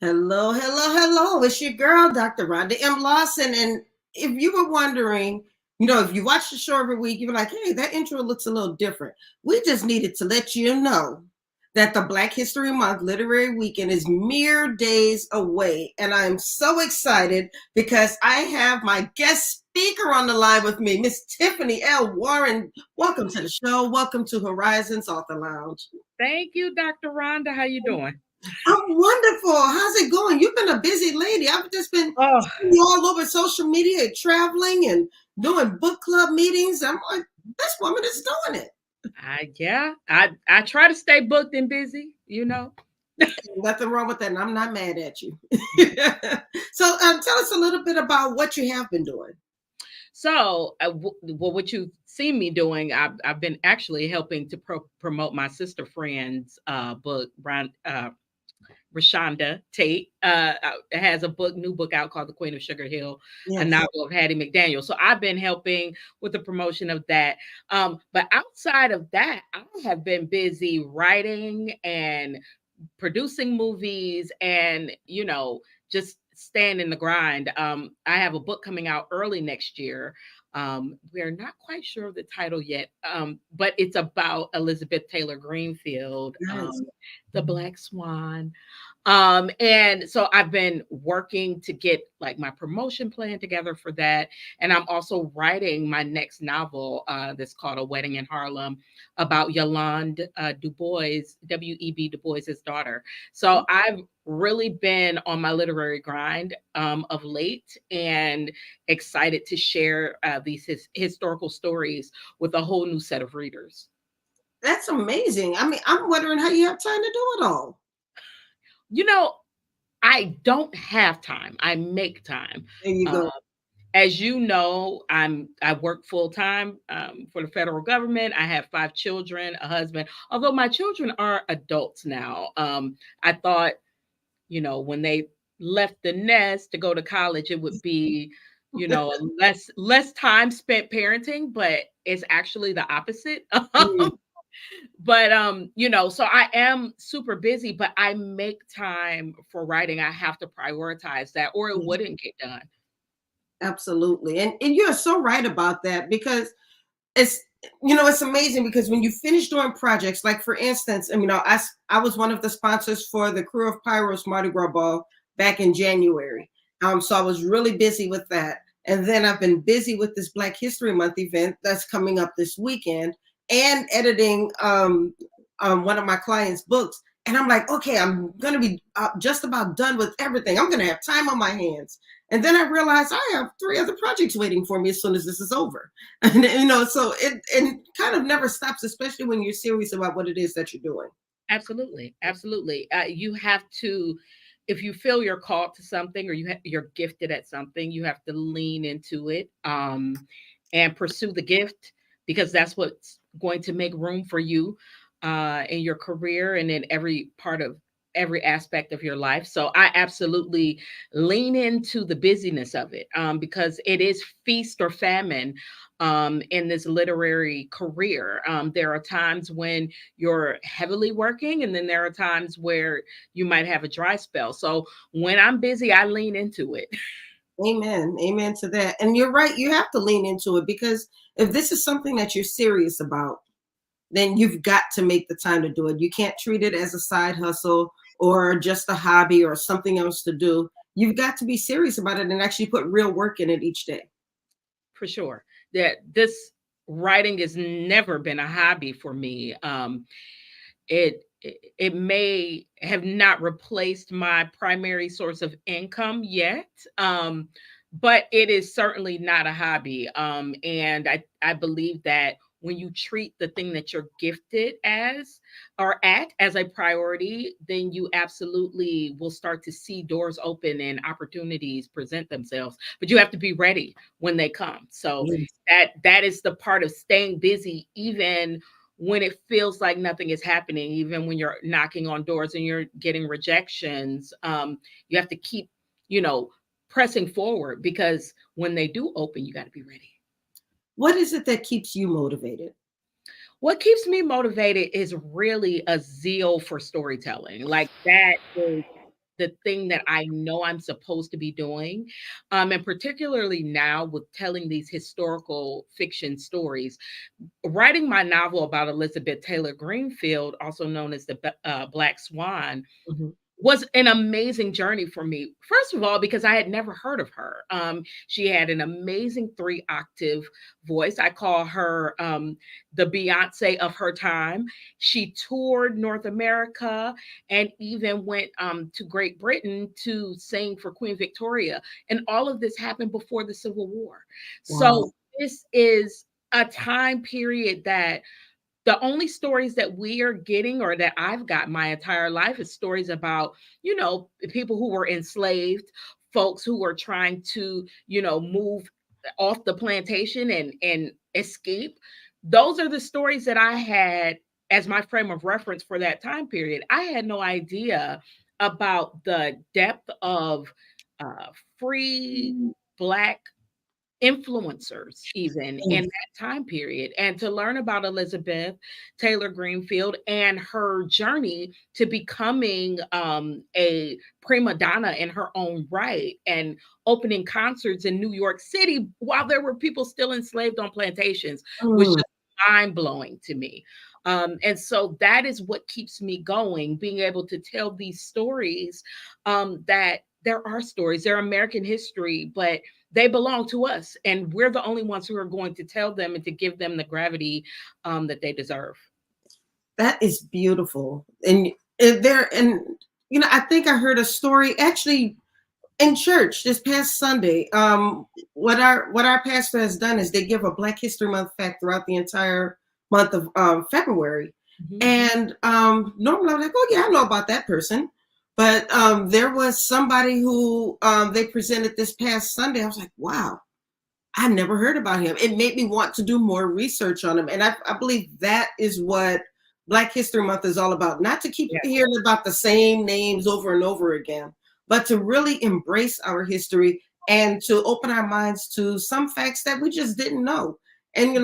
Hello, hello, hello. It's your girl, Dr. Rhonda M. Lawson. And if you were wondering, if you watch the show every week, you're like, hey, that intro looks a little different. We just needed to let you know that the Black History Month Literary Weekend is mere days away. And I'm so excited because I have my guest speaker on the line with me, Miss Tiffany L. Warren. Welcome to the show. Welcome to Horizons Author Lounge. Thank you, Dr. Rhonda. How you doing? I'm wonderful. How's it going? You've been a busy lady. I've just been Oh, seeing you all over social media, traveling and doing book club meetings. I'm like, this woman is doing it. I try to stay booked and busy. Nothing wrong with that, and I'm not mad at you. So, tell us a little bit about what you have been doing. What you see me doing, I've been actually helping to promote my sister friend's book, Rashonda Tate has a new book out called The Queen of Sugar Hill, a Yes. novel of Hattie McDaniel. So I've been helping with the promotion of that. But outside of that, I have been busy writing and producing movies and, just staying in the grind. I have a book coming out early next year. We're not quite sure of the title yet, but it's about Elizabeth Taylor Greenfield, Nice. the Black Swan. And so I've been working to get like my promotion plan together for that. And I'm also writing my next novel that's called A Wedding in Harlem about Yolande Du Bois, W.E.B. Du Bois's daughter. So I've really been on my literary grind of late and excited to share these historical stories with a whole new set of readers. That's amazing. I mean, I'm wondering how you have time to do it all. You know, I don't have time. I make time. There you Uh, go. as you know, I work full time for the federal government. I have 5 children, a husband. Although my children are adults now, I thought, when they left the nest to go to college, it would be, less time spent parenting. But it's actually the opposite. Mm, But so I am super busy, but I make time for writing. I have to prioritize that or it yes, wouldn't get done. absolutely. And you're so right about that because it's it's amazing because when you finish doing projects, like for instance, I was one of the sponsors for the Crew of Pyros Mardi Gras Ball back in January. So I was really busy with that. And then I've been busy with this Black History Month event that's coming up this weekend and editing one of my clients' books. And I'm like, okay, I'm going to be just about done with everything. I'm going to have time on my hands. And then I realized I have 3 other projects waiting for me as soon as this is over. And so it kind of never stops, especially when you're serious about what it is that you're doing. Absolutely. Absolutely. You have to, if you feel you're called to something or you're gifted at something, you have to lean into it and pursue the gift because that's what's going to make room for you in your career and in every part of every aspect of your life. So I absolutely lean into the busyness of it because it is feast or famine in this literary career. There are times when you're heavily working, and then there are times where you might have a dry spell. So when I'm busy, I lean into it. Amen. Amen to that. And you're right. You have to lean into it because if this is something that you're serious about, then you've got to make the time to do it. You can't treat it as a side hustle or just a hobby or something else to do. You've got to be serious about it and actually put real work in it each day. For sure. That this writing has never been a hobby for me. It may have not replaced my primary source of income yet, but it is certainly not a hobby. And I believe that when you treat the thing that you're gifted as or at as a priority, then you absolutely will start to see doors open and opportunities present themselves. But you have to be ready when they come. So Yes. that is the part of staying busy, even when it feels like nothing is happening, even when you're knocking on doors and you're getting rejections, you have to keep, you know, pressing forward because when they do open, you got to be ready. What is it that keeps you motivated? What keeps me motivated is really a zeal for storytelling. Like that is the thing that I know I'm supposed to be doing. And particularly now with telling these historical fiction stories, writing my novel about Elizabeth Taylor Greenfield, also known as the Black Swan, Mhm. was an amazing journey for me. First of all, because I had never heard of her. She had an amazing 3-octave voice. I call her the Beyonce of her time. She toured North America and even went to Great Britain to sing for Queen Victoria. And all of this happened before the Civil War. So Wow. this is a time period that the only stories that we are getting or that I've got my entire life is stories about, people who were enslaved, folks who were trying to, move off the plantation and escape. Those are the stories that I had as my frame of reference for that time period. I had no idea about the depth of free Black influencers even in Mm. that time period, and to learn about Elizabeth Taylor Greenfield and her journey to becoming a prima donna in her own right and opening concerts in New York City while there were people still enslaved on plantations was Mm. just mind-blowing to me. And so that is what keeps me going, being able to tell these stories, that there are stories, they're American history, but they belong to us, and we're the only ones who are going to tell them and to give them the gravity that they deserve. That is beautiful. And I think I heard a story actually in church this past Sunday. What our pastor has done is they give a Black History Month fact throughout the entire month of February. Mhm. And normally I'm like, oh yeah, I know about that person. But there was somebody who they presented this past Sunday. I was like, wow, I never heard about him. It made me want to do more research on him. And I believe that is what Black History Month is all about. Not to keep Yes, hearing about the same names over and over again, but to really embrace our history and to open our minds to some facts that we just didn't know. And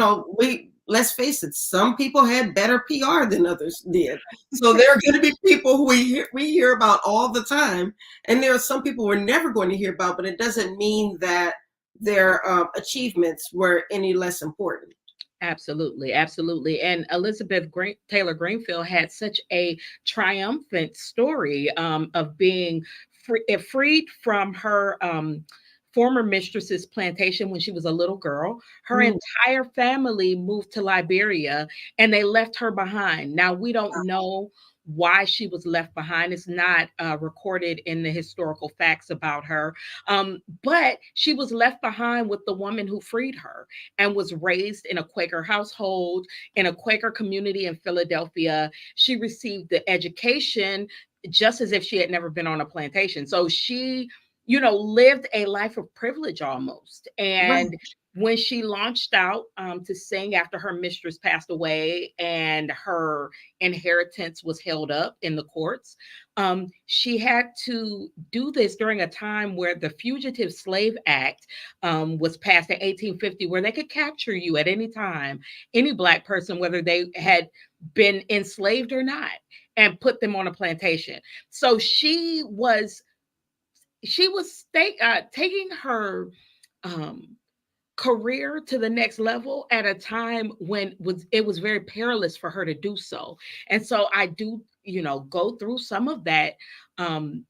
let's face it, some people had better PR than others did. So there are going to be people who we hear about all the time, and there are some people we're never going to hear about. But it doesn't mean that their achievements were any less important. absolutely, absolutely. And Elizabeth Taylor Greenfield had such a triumphant story of being freed from her former mistress's plantation when she was a little girl. Her Mm. entire family moved to Liberia and they left her behind. Now, we don't know why she was left behind. It's not recorded in the historical facts about her. But she was left behind with the woman who freed her and was raised in a Quaker household, in a Quaker community in Philadelphia. She received the education just as if she had never been on a plantation. So she, lived a life of privilege almost. Right. And when she launched out to sing after her mistress passed away and her inheritance was held up in the courts, she had to do this during a time where the Fugitive Slave Act was passed in 1850, where they could capture you at any time, any Black person, whether they had been enslaved or not, and put them on a plantation. So she was taking her um, career to the next level at a time when it was very perilous for her to do so. And so I do, go through some of that um,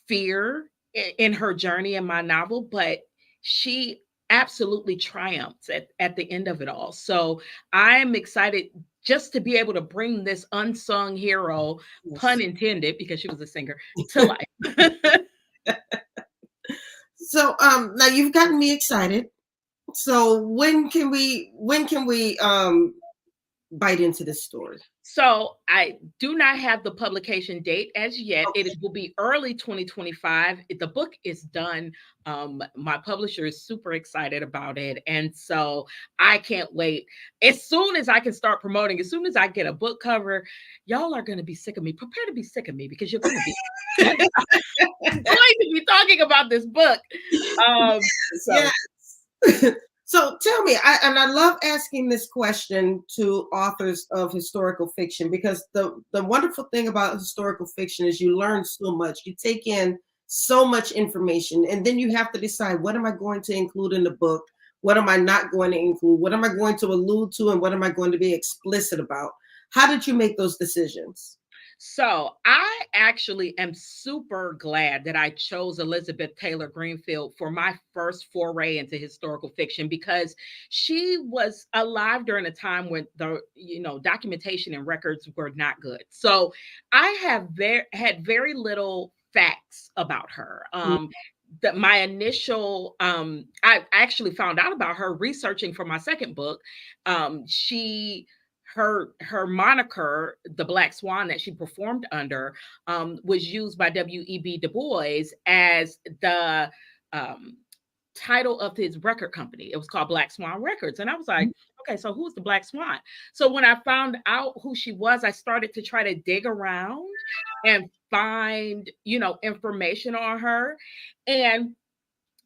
fear in her journey in my novel, but she absolutely triumphs at the end of it all. So I'm excited just to be able to bring this unsung hero, pun Yes. intended, because she was a singer, to life. So now you've gotten me excited. So when can we bite into this story? So I do not have the publication date as yet. It Okay. will be early 2025. The book is done. My publisher is super excited about it. And so I can't wait. As soon as I can start promoting, as soon as I get a book cover, y'all are going to be sick of me. Prepare to be sick of me because you're going to be going to be talking about this book. Um, Yes. so So tell me, and I love asking this question to authors of historical fiction, because the wonderful thing about historical fiction is you learn so much. You take in so much information, and then you have to decide, what am I going to include in the book? What am I not going to include? What am I going to allude to? And what am I going to be explicit about? How did you make those decisions? So I actually am super glad that I chose Elizabeth Taylor Greenfield for my first foray into historical fiction, because she was alive during a time when the documentation and records were not good. So I have had very little facts about her. That my initial I actually found out about her researching for my second book. She her moniker, the Black Swan that she performed under, was used by W.E.B. Du Bois as the um, title of his record company. It was called Black Swan Records. And I was like, okay, so who's the Black Swan? So when I found out who she was, I started to try to dig around and find, information on her. And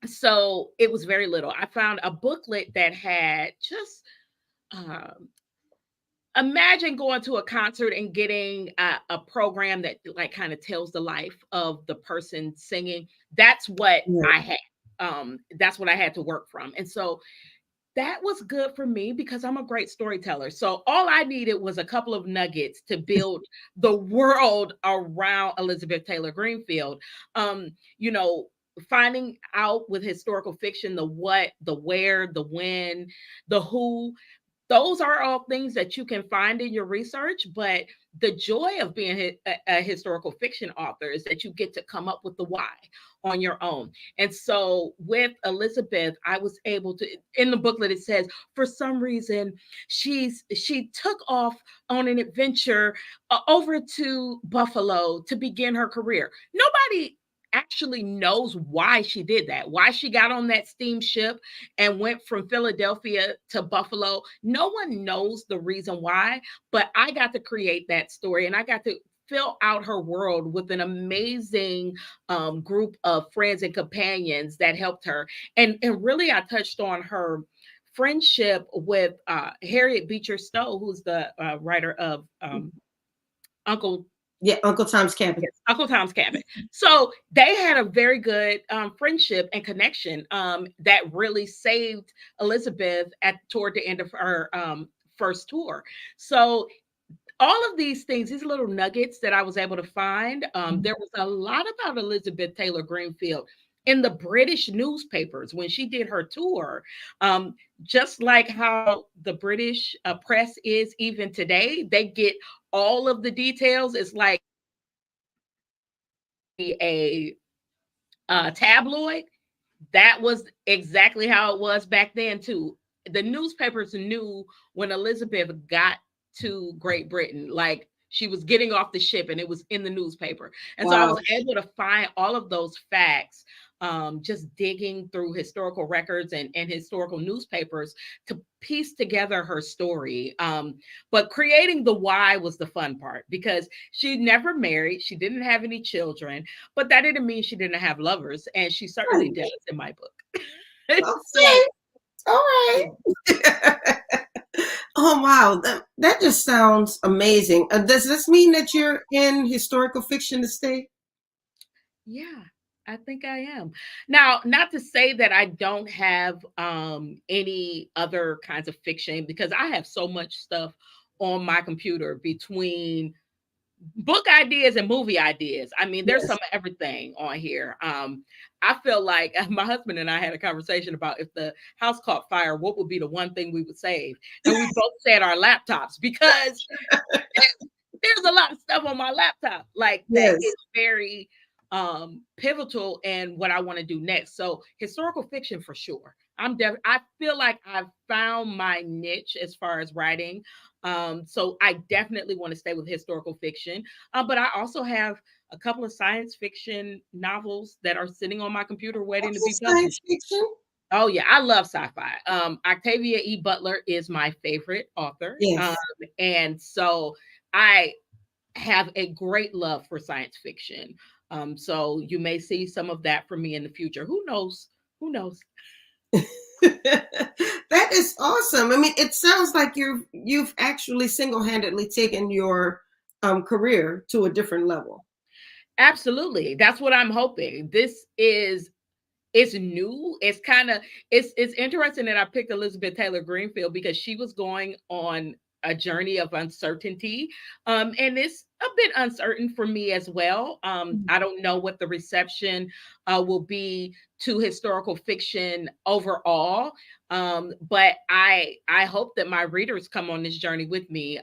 so it was very little. I found a booklet that had just um, imagine going to a concert and getting a program that like kind of tells the life of the person singing. That's what Yeah. I had. That's what I had to work from. And so that was good for me because I'm a great storyteller. So all I needed was a couple of nuggets to build the world around Elizabeth Taylor Greenfield. Um, you know, finding out with historical fiction the what, the where, the when, the who, those are all things that you can find in your research, but the joy of being a historical fiction author is that you get to come up with the why on your own. And so with Elizabeth, I was able to, in the booklet it says, for some reason she took off on an adventure over to Buffalo to begin her career. Nobody actually knows why she did that, why she got on that steamship and went from Philadelphia to Buffalo. No one knows the reason why, but I got to create that story and I got to fill out her world with an amazing group of friends and companions that helped her. And really, I touched on her friendship with Harriet Beecher Stowe, who's the writer of Uncle Yeah, Uncle Tom's Cabin. Yes, Uncle Tom's Cabin. So they had a very good friendship and connection that really saved Elizabeth at toward the end of her first tour. So all of these things, these little nuggets that I was able to find, there was a lot about Elizabeth Taylor Greenfield in the British newspapers when she did her tour. Just like how the British press is even today, they get all of the details. It's like a tabloid. That was exactly how it was back then too. The newspapers knew when Elizabeth got to Great Britain, like she was getting off the ship and it was in the newspaper. And so I was Wow. able to find all of those facts, just digging through historical records and historical newspapers to piece together her story. But creating the why was the fun part because she never married, she didn't have any children, but that didn't mean she didn't have lovers, and she certainly Right. does in my book. So, Okay. All right. Oh wow, that just sounds amazing. Does this mean that you're in historical fiction to stay? yeah, I think I am. Now, not to say that I don't have any other kinds of fiction because I have so much stuff on my computer between book ideas and movie ideas. I mean, there's some Yes. of everything on here. I feel like my husband and I had a conversation about if the house caught fire, what would be the one thing we would save? And we both said our laptops because there's a lot of stuff on my laptop like that is Yes. very pivotal in what I want to do next. So historical fiction for sure. I feel like I've found my niche as far as writing. So I definitely want to stay with historical fiction. But I also have a couple of science fiction novels that are sitting on my computer waiting to be What's science published. fiction? Oh yeah, I love sci-fi. Octavia E. Butler is my favorite author. Yes. And so I have a great love for science fiction. So you may see some of that from me in the future. Who knows? Who knows? That is awesome. I mean, it sounds like you've actually single-handedly taken your career to a different level. Absolutely. That's what I'm hoping. This is it's new. It's kind of it's interesting that I picked Elizabeth Taylor Greenfield because she was going on a journey of uncertainty. And it's a bit uncertain for me as well. I don't know what the reception will be to historical fiction overall. But I hope that my readers come on this journey with me.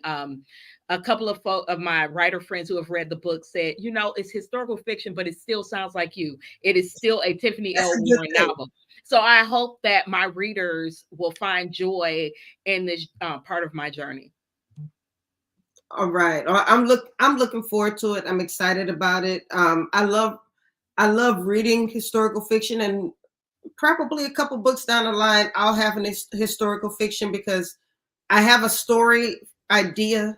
A couple of my writer friends who have read the book said, you know, it's historical fiction, but it still sounds like you. It is still a Tiffany That's L. a good Warren thing. novel. So I hope that my readers will find joy in this part of my journey. All right. I'm looking forward to it. I'm excited about it. I love reading historical fiction, and probably a couple books down the line I'll have an historical fiction because I have a story idea.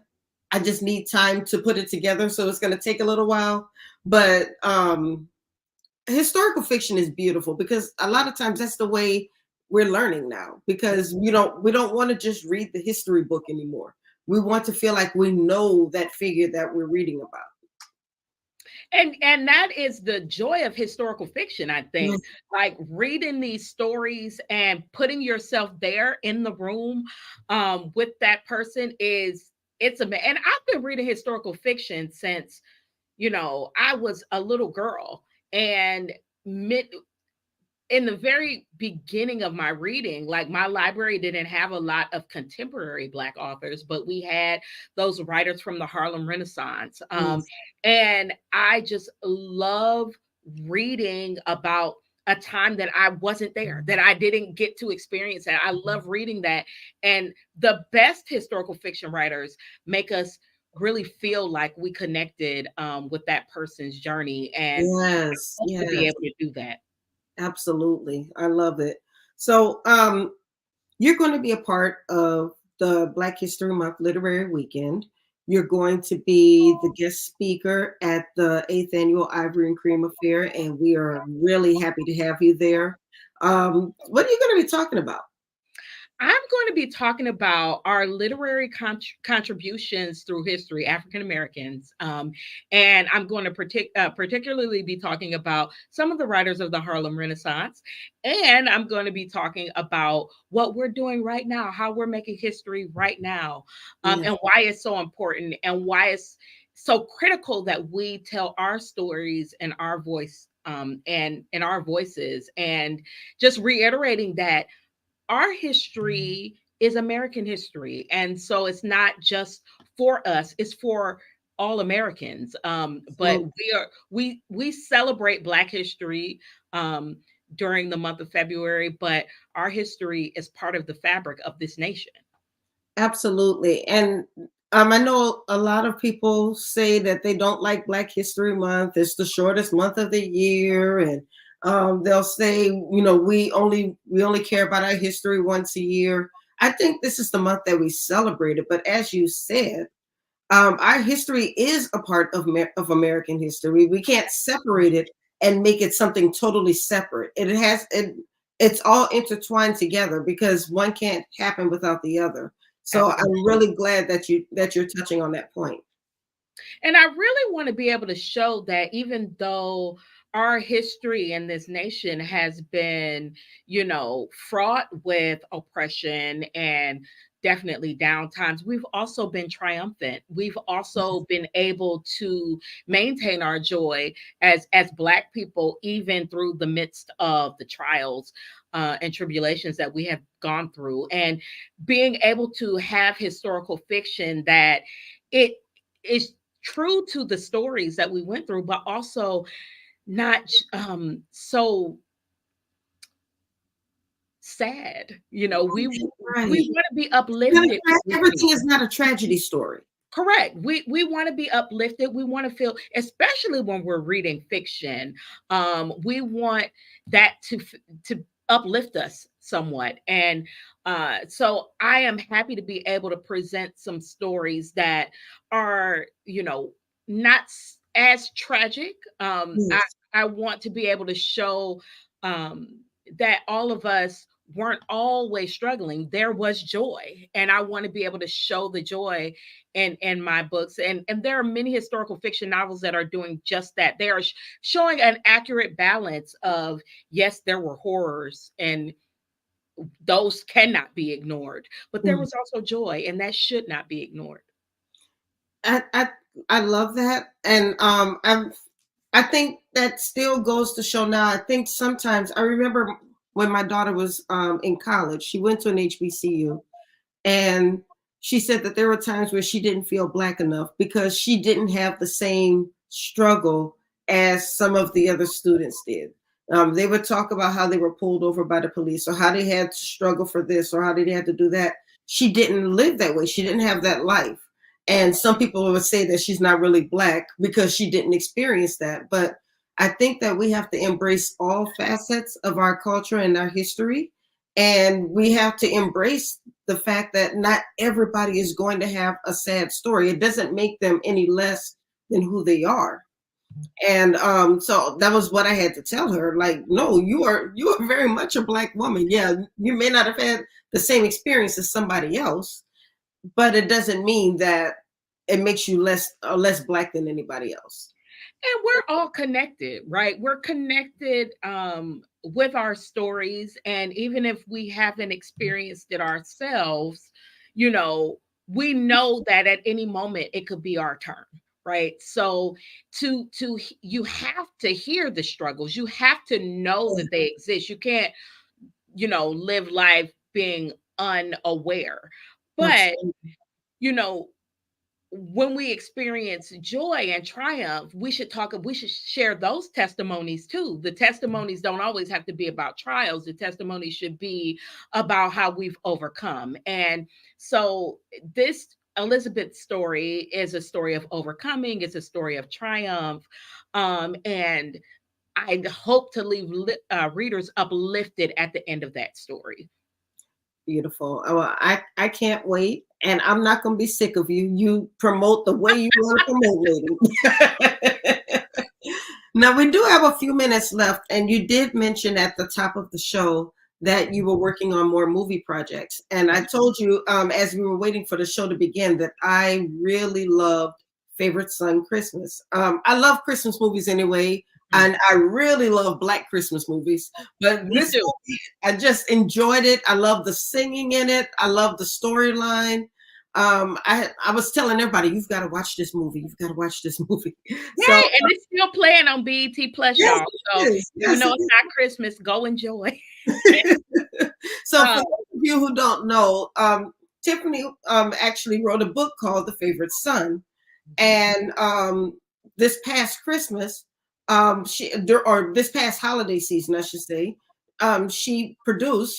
I just need time to put it together, so it's going to take a little while. But historical fiction is beautiful because a lot of times that's the way we're learning now, because we don't want to just read the history book anymore. We want to feel like we know that figure that we're reading about. And that is the joy of historical fiction, I Yeah. think. Like reading these stories and putting yourself there in the room with that person is it's a and I've been reading historical fiction since, you know, I was a little girl. And mid in the very beginning of my reading, like my library didn't have a lot of contemporary Black authors, but we had those writers from the Harlem Renaissance. Yes. And I just love reading about a time that I wasn't there, that I didn't get to experience. And I love reading that. And the best historical fiction writers make us really feel like we connected with that person's journey. And I Yes. hope to be Yes. able to do that. Absolutely. I love it. So, you're going to be a part of the Black History Month Literary Weekend. You're going to be the guest speaker at the 8th Annual Ivory and Cream Affair, and we are really happy to have you there. What are you going to be talking about? I'm going to be talking about our literary contributions through history, African Americans. And I'm going to particularly be talking about some of the writers of the Harlem Renaissance. And I'm going to be talking about what we're doing right now, how we're making history right now, Yeah, and why it's so important and why it's so critical that we tell our stories and our voice. And our voices, and just reiterating that our history is American history. And so it's not just for us, it's for all Americans. But so we celebrate Black history um, during the month of February, but our history is part of the fabric of this nation. absolutely. And I know a lot of people say that they don't like Black History Month. It's the shortest month of the year, and they'll say, we only care about our history once a year. I think this is the month that we celebrate it. But as you said, our history is a part of American history. We can't separate it and make it something totally separate. It's all intertwined together because one can't happen without the other. So I'm Absolutely. really glad that you're touching on that point. And I really want to be able to show that even though our history in this nation has been, you know, fraught with oppression and definitely down times, we've also been triumphant. We've also been able to maintain our joy as Black people, even through the midst of the trials and tribulations that we have gone through. And being able to have historical fiction that it is true to the stories that we went through, but also not so sad. You know, we Right. want to be Not a uplifted with everything things. is not a tragedy story. Correct. We want to be uplifted. We want to feel, especially when we're reading fiction, we want that to uplift us somewhat. And so I am happy to be able to present some stories that are, you know, not as tragic. I Yes. I want to be able to show um, that all of us weren't always struggling. There was joy, and I want to be able to show the joy in my books. And there are many historical fiction novels that are doing just that. They are showing an accurate balance of, yes, there were horrors, and those cannot be ignored, but there Mm. was also joy, and that should not be ignored. I, I I love that, and I think that still goes to show now. I think sometimes I remember when my daughter was in college, she went to an HBCU, and she said that there were times where she didn't feel black enough because she didn't have the same struggle as some of the other students did. They would talk about how they were pulled over by the police, or how they had to struggle for this, or how they had to do that. She didn't live that way. She didn't have that life. And some people would say that she's not really black because she didn't experience that. But I think that we have to embrace all facets of our culture and our history. And we have to embrace the fact that not everybody is going to have a sad story. It doesn't make them any less than who they are. And so that was what I had to tell her. Like, no, you are very much a black woman. Yeah, you may not have had the same experience as somebody else, but it doesn't mean that it makes you less black than anybody else. And we're all connected, right? We're connected with our stories. And even if we haven't experienced it ourselves, you know, we know that at any moment it could be our turn. Right. So you have to hear the struggles. You have to know that they exist. You can't, live life being unaware. But, Absolutely. you know, when we experience joy and triumph, we should share those testimonies too. The testimonies don't always have to be about trials. The testimonies should be about how we've overcome. And so this Elizabeth story is a story of overcoming, it's a story of triumph. And I hope to leave readers uplifted at the end of that story. Beautiful. Oh, well, I can't wait. And I'm not going to be sick of you. You promote the way you want to promote, lady. Now, we do have a few minutes left. And you did mention at the top of the show that you were working on more movie projects. And I told you, as we were waiting for the show to begin, that I really loved Favorite Son Christmas. I love Christmas movies anyway. And I really love Black Christmas movies. But Me this too. movie, I just enjoyed it. I love the singing in it. I love the storyline. I was telling everybody, you've got to watch this movie. You've got to watch this movie. So Yay! And it's still playing on BET Plus, yes, y'all. it So is. even Yes, though it it's not Christmas, go enjoy. is. So for Um, those of you who don't know, Tiffany actually wrote a book called The Favorite Son. And this past Christmas, or this past holiday season, I should say, she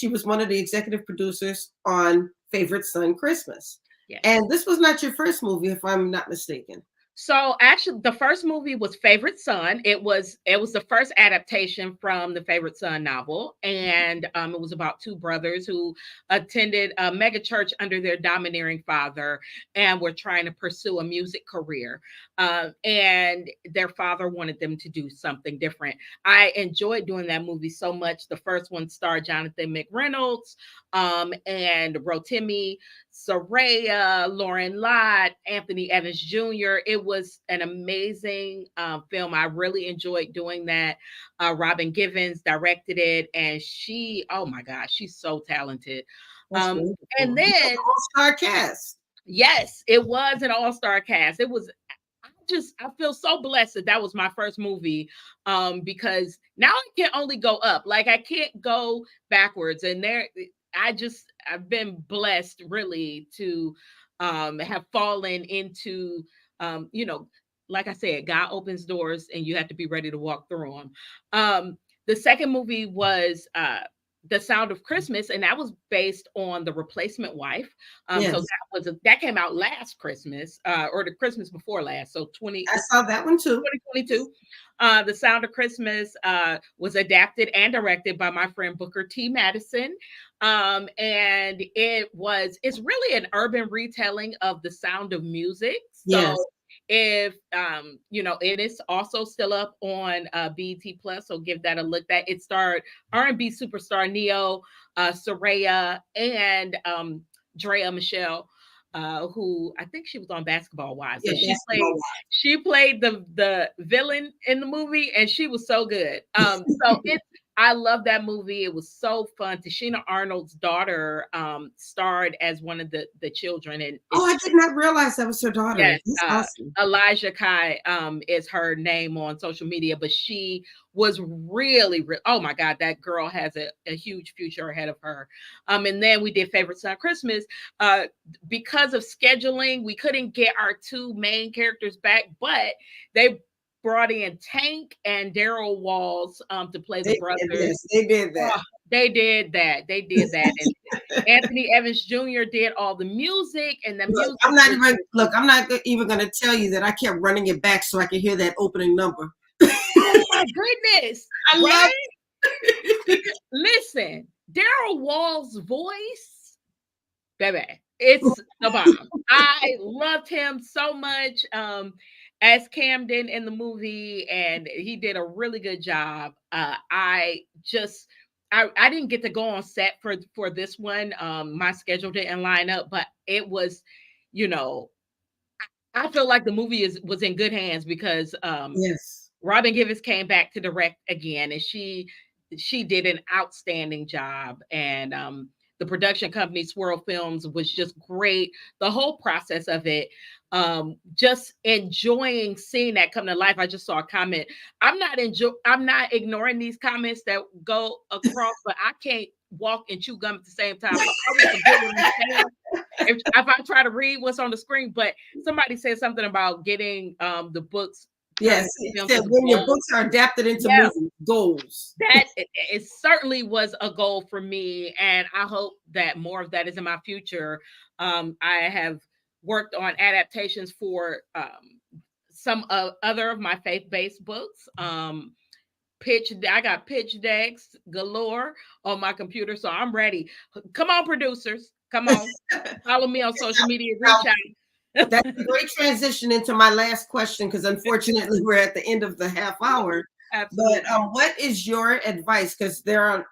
was one of the executive producers on Favorite Son Christmas. yes. And this was not your first movie, if I'm not mistaken. So actually, the first movie was Favorite Son. It was the first adaptation from the Favorite Son novel, and it was about two brothers who attended a mega church under their domineering father, and were trying to pursue a music career. And their father wanted them to do something different. I enjoyed doing that movie so much. The first one starred Jonathan McReynolds, and Rotimi Soraya, Lauren Lott, Anthony Evans Jr. It was an amazing film. I really enjoyed doing that. Robin Givens directed it, and oh my gosh, she's so talented. That's Um, wonderful. and You have then, an all-star cast. yes, it was an all-star cast. I feel so blessed that that was my first movie, because now I can only go up. Like, I can't go backwards. And I've been blessed really to have fallen into, you know, like I said, God opens doors and you have to be ready to walk through them. The second movie was The Sound of Christmas, and that was based on The Replacement Wife. So Yes, that came out last Christmas, or the Christmas before last, so I saw that one too. 2022. The Sound of Christmas was adapted and directed by my friend Booker T. Madison. And it's really an urban retelling of The Sound of Music. Yes. So if and it's also still up on BET Plus, so give that a look. That it starred R&B superstar Neo, Soraya, and Drea Michelle, who I think she was on Basketball Wives. Yeah, So basketball. she played the villain in the movie, and she was so good. So it's I love that movie. It was so fun. Tashina Arnold's daughter starred as one of the children, and Oh, I it's did not realize that was her daughter. yes, That's awesome. Elijah Kai is her name on social media, but she was oh my God, that girl has a huge future ahead of her. And then we did Favorite Son Christmas. Because of scheduling, we couldn't get our two main characters back, but they brought in Tank and Daryl Walls to play the They did, brothers. yes, they did Oh, that. they did that. They did that. And Anthony Evans Jr. did all the music, and the Look, music I'm not was even look. I'm not even going to tell you that I kept running it back so I could hear that opening number. oh my goodness, I love. right? Listen, Daryl Wall's voice, baby, it's the bomb. I loved him so much as Camden in the movie, and he did a really good job. I didn't get to go on set for this one. My schedule didn't line up, but it was, you know, I feel like the movie was in good hands because Yes. Robin Givens came back to direct again, and she did an outstanding job. And the production company Swirl Films was just great. The whole process of it, just enjoying seeing that come to life. I just saw a comment. I'm not ignoring these comments that go across, but I can't walk and chew gum at the same time. So I will forget what I'm saying if I try to read what's on the screen. But somebody said something about getting the books turned Yes. into It films said as a when your goal. books are adapted into Yeah, movies, goals. that it certainly was a goal for me, and I hope that more of that is in my future. I have worked on adaptations for some other of my faith-based books. I got pitch decks galore on my computer, so I'm ready. Come on, producers, come on, follow me on social media, reach out. That's a great transition into my last question because unfortunately we're at the end of the half hour. But Absolutely. what is your advice? Because there are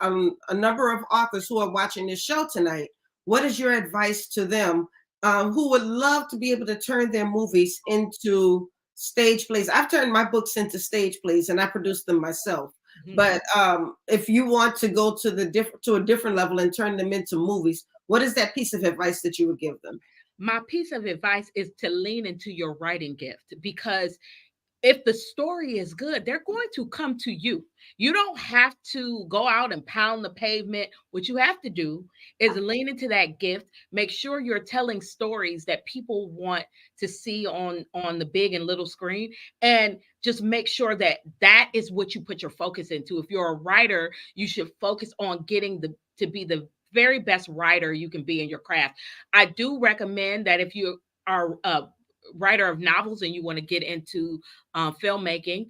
a number of authors who are watching this show tonight. What is your advice to them who would love to be able to turn their movies into stage plays? I've turned my books into stage plays and I produce them myself. Mhm. But if you want to go to to a different level and turn them into movies, what is that piece of advice that you would give them? My piece of advice is to lean into your writing gift, because if the story is good, they're going to come to you. You don't have to go out and pound the pavement. What you have to do is lean into that gift. Make sure you're telling stories that people want to see on the big and little screen, and just make sure that that is what you put your focus into. If you're a writer, you should focus on getting the to be the very best writer you can be in your craft. I do recommend that if you are a writer of novels and you want to get into filmmaking,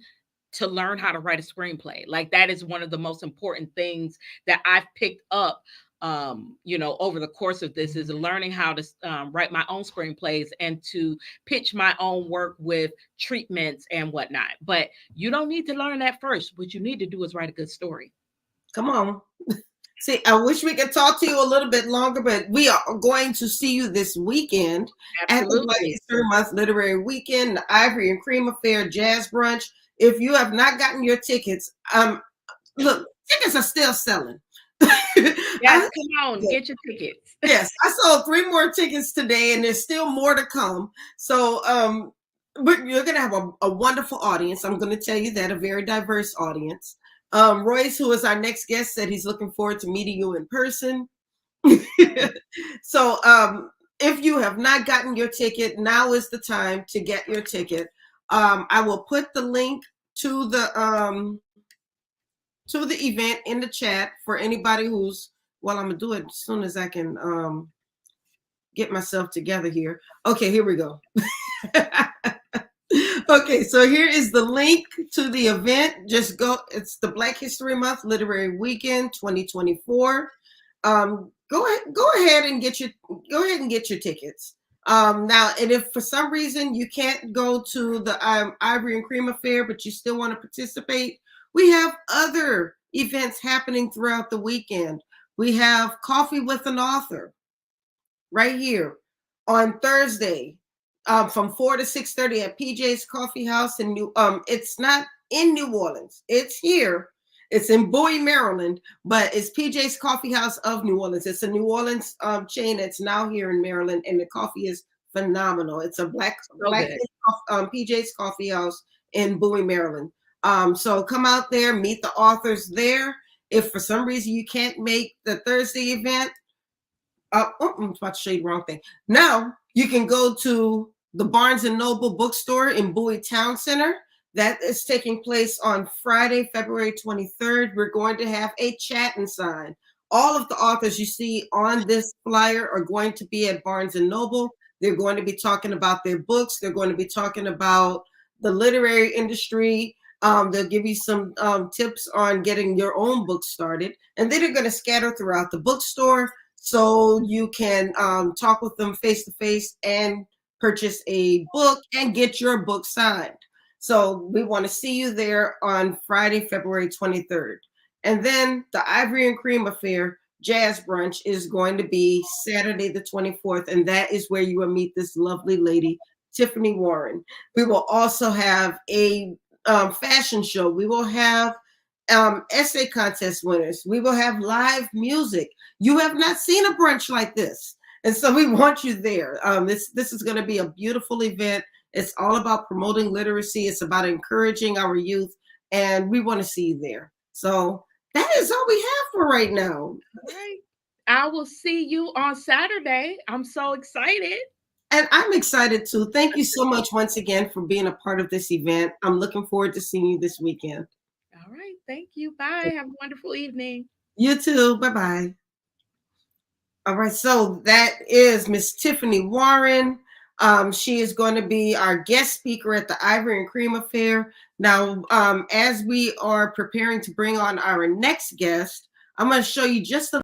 to learn how to write a screenplay. Like that is one of the most important things that I've picked up over the course of this, is learning how to write my own screenplays and to pitch my own work with treatments and whatnot. But you don't need to learn that first. What you need to do is write a good story. Come on. See, I wish we could talk to you a little bit longer, but we are going to see you this weekend at the Black Absolutely. History Month Literary Weekend, the Ivory and Cream Affair Jazz Brunch. If you have not gotten your tickets, look, tickets are still selling. Yes, I, come on, get your tickets. yes, I sold 3 more tickets today, and there's still more to come. So, you're going to have a wonderful audience. I'm going to tell you that, a very diverse audience. Royce, who is our next guest, said he's looking forward to meeting you in person. So, if you have not gotten your ticket, now is the time to get your ticket. I will put the link to the event in the chat for anybody who's. Well, I'm gonna do it as soon as I can get myself together here. Okay, here we go. Okay, so here is the link to the event. Just go. It's the Black History Month Literary Weekend 2024. Go ahead and get your tickets. Now, and if for some reason you can't go to the Ivory and Cream Affair, but you still want to participate, we have other events happening throughout the weekend. We have Coffee with an Author right here on Thursday, from 4 to 6:30 at PJ's Coffee House in New. It's not in New Orleans. It's here. It's in Bowie, Maryland, but it's PJ's Coffee House of New Orleans. It's a New Orleans chain that's now here in Maryland, and the coffee is phenomenal. It's a So black good. PJ's Coffee House in Bowie, Maryland. So come out there, meet the authors there. If for some reason you can't make the Thursday event, I'm about to show you the wrong thing. Now you can go to the Barnes and Noble bookstore in Bowie Town Center. That is taking place on Friday, February 23rd. We're going to have a chat and sign. All of the authors you see on this flyer are going to be at Barnes and Noble. They're going to be talking about their books. They're going to be talking about the literary industry. They'll give you some tips on getting your own book started. And then they're going to scatter throughout the bookstore, so you can talk with them face to face and purchase a book and get your book signed. So we want to see you there on Friday, February 23rd. And then the Ivory and Cream Affair Jazz Brunch is going to be Saturday the 24th, and that is where you will meet this lovely lady, Tiffany Warren. We will also have a fashion show. We will have essay contest winners. We will have live music. You have not seen a brunch like this, and so we want you there. This is going to be a beautiful event. It's all about promoting literacy. It's about encouraging our youth, and we want to see you there. So that is all we have for right now. All right. I will see you on Saturday. I'm so excited. And I'm excited too. Thank you so much once again for being a part of this event. I'm looking forward to seeing you this weekend. All right. Thank you. Bye. Have a wonderful evening. You too. Bye bye. All right. So that is Miss Tiffany Warren. She is going to be our guest speaker at the Ivory and Cream Affair. Now, as we are preparing to bring on our next guest, I'm going to show you just a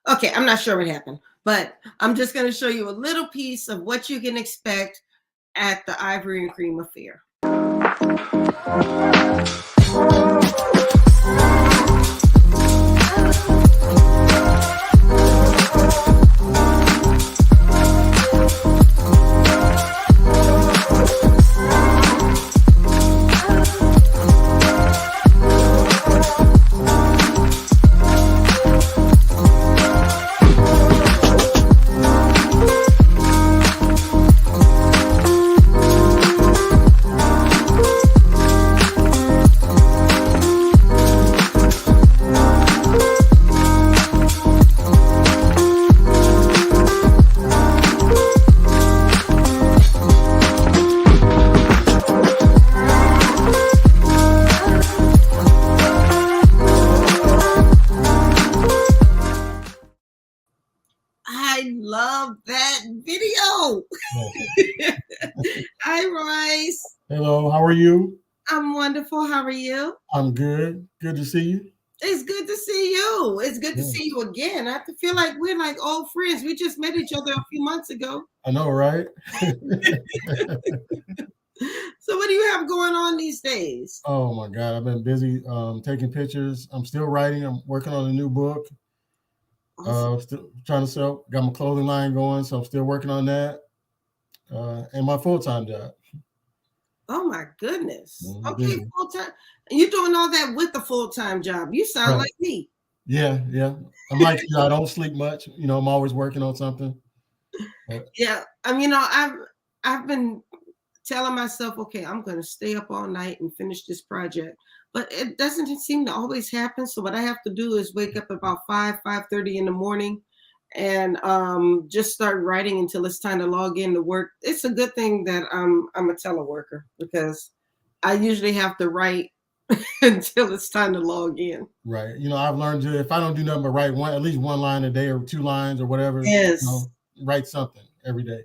Okay, I'm not sure what happened, but I'm just going to show you a little piece of what you can expect at the Ivory and Cream Affair. I love that video. Hi, Royce. Hello, how are you? I'm wonderful. How are you? I'm good. Good to see you. It's good to see you. It's good to see you again. I feel like we're like old friends. We just met each other a few months ago. I know, right? So what do you have going on these days? Oh my God, I've been busy taking pictures. I'm still writing. I'm working on a new book. Awesome. Still trying to sell. Got my clothing line going, so I'm still working on that. And my full-time job. Oh my goodness. Okay, Busy. full-time. You're doing all that with the full-time job. You sound Right. like me. Yeah. I'm like, I don't sleep much. I'm always working on something. Yeah. I've been telling myself, okay, I'm going to stay up all night and finish this project. But it doesn't seem to always happen. So what I have to do is wake up about 5:30 in the morning and just start writing until it's time to log in to work. It's a good thing that I'm a teleworker, because I usually have to write until it's time to log in. Right. I've learned to, if I don't do nothing but write at least one line a day or two lines or whatever, Yes. write something every day.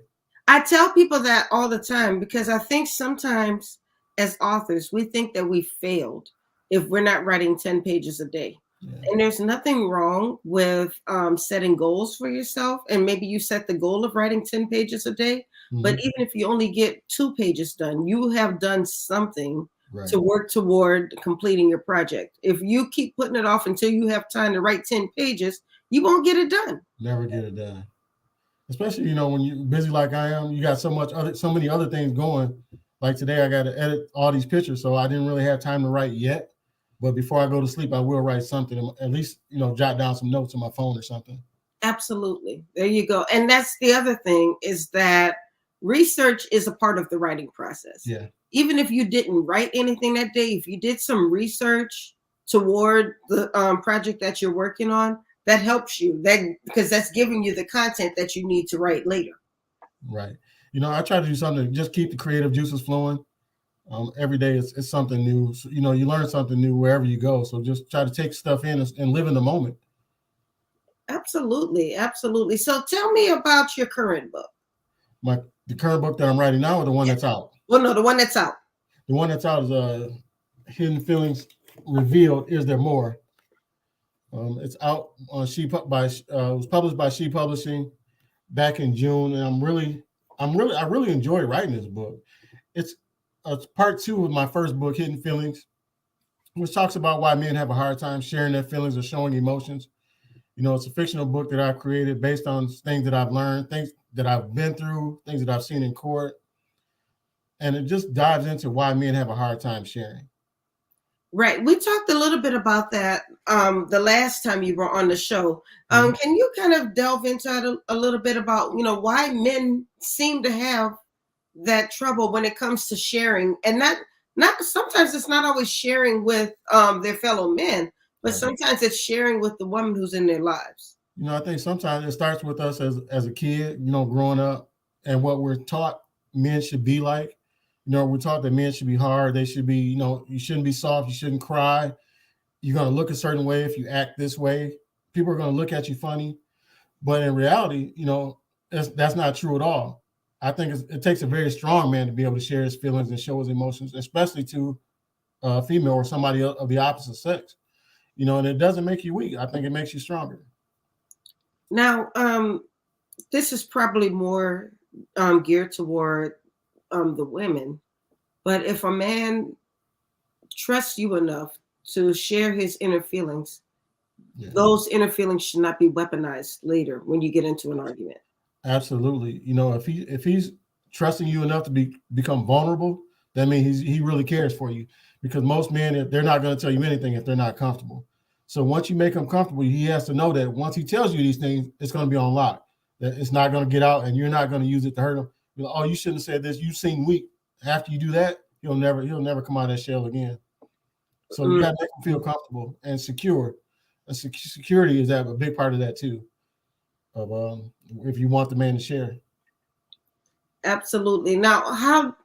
I tell people that all the time because I think sometimes as authors, we think that we failed if we're not writing 10 pages a day. Yeah. And there's nothing wrong with setting goals for yourself. And maybe you set the goal of writing 10 pages a day. But even if you only get 2 pages done, you have done something Right. to work toward completing your project. If you keep putting it off until you have time to write 10 pages, you won't get it done. Never get it done. Especially, when you're busy like I am, you got so many other things going. Like today, I got to edit all these pictures, so I didn't really have time to write yet. But before I go to sleep, I will write something, at least, jot down some notes on my phone or something. Absolutely. There you go. And that's the other thing is that research is a part of the writing process. Yeah. Even if you didn't write anything that day, if you did some research toward the project that you're working on, that helps you because that's giving you the content that you need to write later. Right. I try to do something to just keep the creative juices flowing. Every day it's something new. So, you learn something new wherever you go. So just try to take stuff in and live in the moment. Absolutely. Absolutely. So tell me about your current book. The current book that I'm writing now, or the one that's out? Well, no, the one that's out. The one that's out is Hidden Feelings Revealed. Is There More? It's out on it was published by She Publishing back in June, and I really enjoy writing this book. It's part 2 of my first book, Hidden Feelings, which talks about why men have a hard time sharing their feelings or showing emotions. It's a fictional book that I've created based on things that I've learned, things that I've been through, things that I've seen in court. And it just dives into why men have a hard time sharing. Right. We talked a little bit about that the last time you were on the show. Can you kind of delve into it a little bit about, why men seem to have that trouble when it comes to sharing, and not sometimes it's not always sharing with their fellow men, but Right. Sometimes it's sharing with the woman who's in their lives. I think sometimes it starts with us as a kid, growing up, and what we're taught men should be like. We're taught that men should be hard. They should be, you shouldn't be soft. You shouldn't cry. You're going to look a certain way if you act this way. People are going to look at you funny. But in reality, that's not true at all. I think it takes a very strong man to be able to share his feelings and show his emotions, especially to a female or somebody of the opposite sex. And it doesn't make you weak. I think it makes you stronger. Now, this is probably more geared toward the women, but if a man trusts you enough to share his inner feelings, those inner feelings should not be weaponized later when you get into an argument. Absolutely. If he's trusting you enough to become vulnerable, that means he really cares for you. Because most men, they're not going to tell you anything if they're not comfortable. So once you make him comfortable, he has to know that once he tells you these things, it's going to be on lock. That it's not going to get out, and you're not going to use it to hurt him. You're like, oh, you shouldn't have said this. You seem weak. After you do that, he'll never come out of that shell again. So you got to make him feel comfortable and secure. And security is a big part of that too. Of if you want the man to share. Absolutely. Now,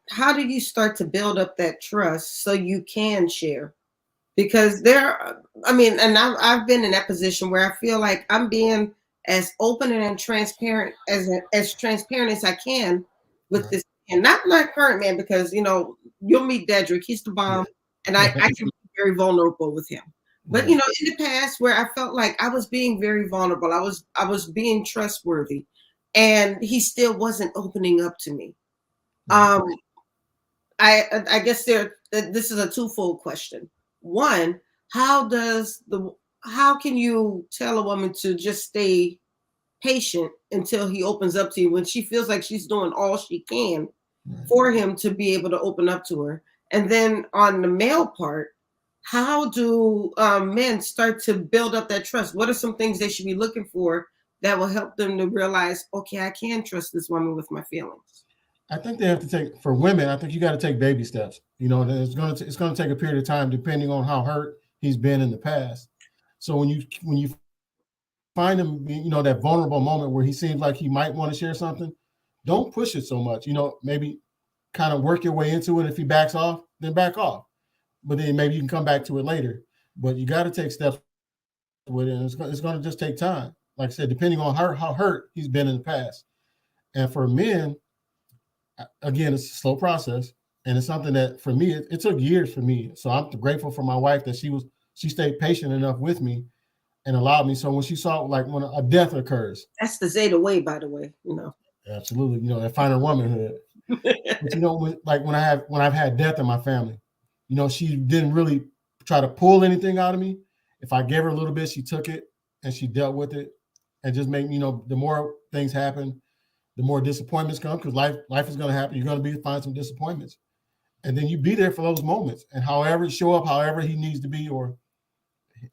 how do you start to build up that trust so you can share? Because and I've been in that position where I feel like I'm being as open and transparent as transparent as I can with this, and not my current man, because you'll meet Dedrick, he's the bomb, and I can be very vulnerable with him. But in the past where I felt like I was being very vulnerable, I was being trustworthy, and he still wasn't opening up to me. I guess this is a twofold question. One, how can you tell a woman to just stay patient until he opens up to you when she feels like she's doing all she can for him to be able to open up to her? And then on the male part, how do men start to build up that trust? What are some things they should be looking for that will help them to realize, okay, I can trust this woman with my feelings? I think they have to for women, I think you got to take baby steps. It's going to take a period of time depending on how hurt he's been in the past. So when you find him, that vulnerable moment where he seems like he might want to share something, don't push it so much. Maybe kind of work your way into it. If he backs off, then back off. But then maybe you can come back to it later. But you got to take steps with it. And it's going to just take time. Like I said, depending on how hurt he's been in the past. And for men, again, it's a slow process, and it's something that for me it took years for me. So I'm grateful for my wife that she stayed patient enough with me and allowed me. So when she saw like when a death occurs, That's the Zeta way, by the way. absolutely, that finer womanhood. But when I've had death in my family, she didn't really try to pull anything out of me. If I gave her a little bit, she took it and she dealt with it, and just make the more things happen, the more disappointments come, because life is going to happen. You're going to find some disappointments, and then you be there for those moments, and however show up, however he needs to be,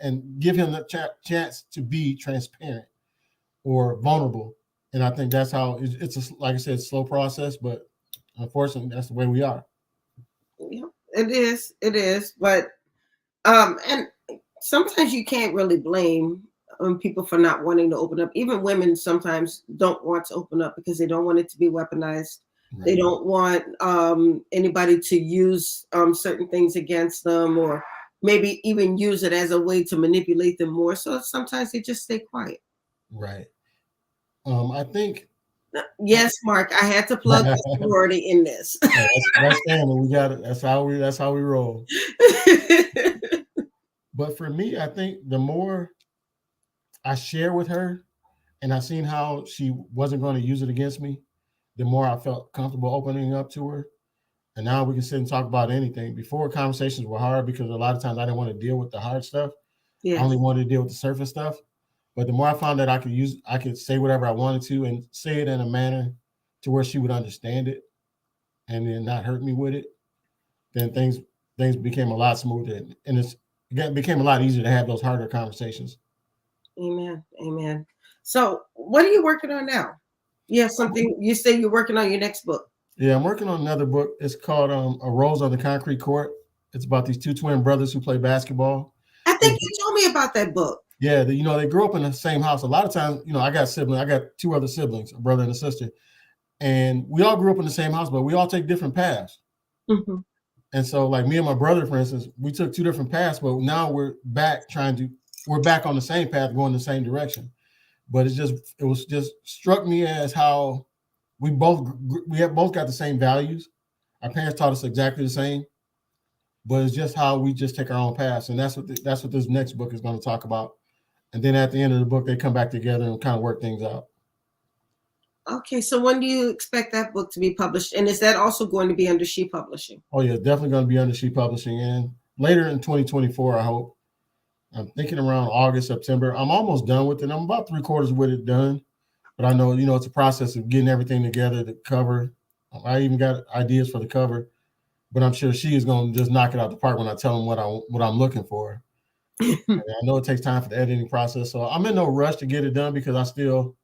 and give him the chance to be transparent or vulnerable. And I think that's how it's like I said, slow process, but unfortunately, that's the way we are. Yeah, it is. It is. But and sometimes you can't really blame people for not wanting to open up. Even women sometimes don't want to open up because they don't want it to be weaponized. Right. They don't want anybody to use certain things against them, or maybe even use it as a way to manipulate them more. So sometimes they just stay quiet. Right. I think. Yes, Mark. I had to plug the sorority in this. That's family. We got it. That's how we roll. But for me, I think the more I share with her, and I seen how she wasn't going to use it against me, the more I felt comfortable opening up to her. And now we can sit and talk about anything. Before, conversations were hard because a lot of times I didn't want to deal with the hard stuff. Yes. I only wanted to deal with the surface stuff. But the more I found that I could say whatever I wanted to and say it in a manner to where she would understand it and then not hurt me with it, then things became a lot smoother, and it became a lot easier to have those harder conversations. Amen. Amen. So what are you working on now? You have something, you say you're working on your next book. Yeah, I'm working on another book. It's called A Rose on the Concrete Court. It's about these two twin brothers who play basketball. I think you told me about that book. Yeah, they grew up in the same house. A lot of times, I got siblings. I got two other siblings, a brother and a sister. And we all grew up in the same house, but we all take different paths. Mm-hmm. And so like me and my brother, for instance, we took two different paths, but now we're back on the same path, going the same direction. But it was just struck me as how we have both got the same values. Our parents taught us exactly the same, but it's just how we just take our own paths. And that's what this next book is going to talk about. And then at the end of the book, they come back together and kind of work things out. Okay, so when do you expect that book to be published? And is that also going to be under She Publishing? Oh, yeah, definitely going to be under She Publishing. And later in 2024, I hope. I'm thinking around August, September. I'm almost done with it. I'm about 3/4 with it done. But I know, it's a process of getting everything together, the cover. I even got ideas for the cover. But I'm sure she is going to just knock it out the park when I tell them what I'm looking for. I know it takes time for the editing process. So I'm in no rush to get it done because I still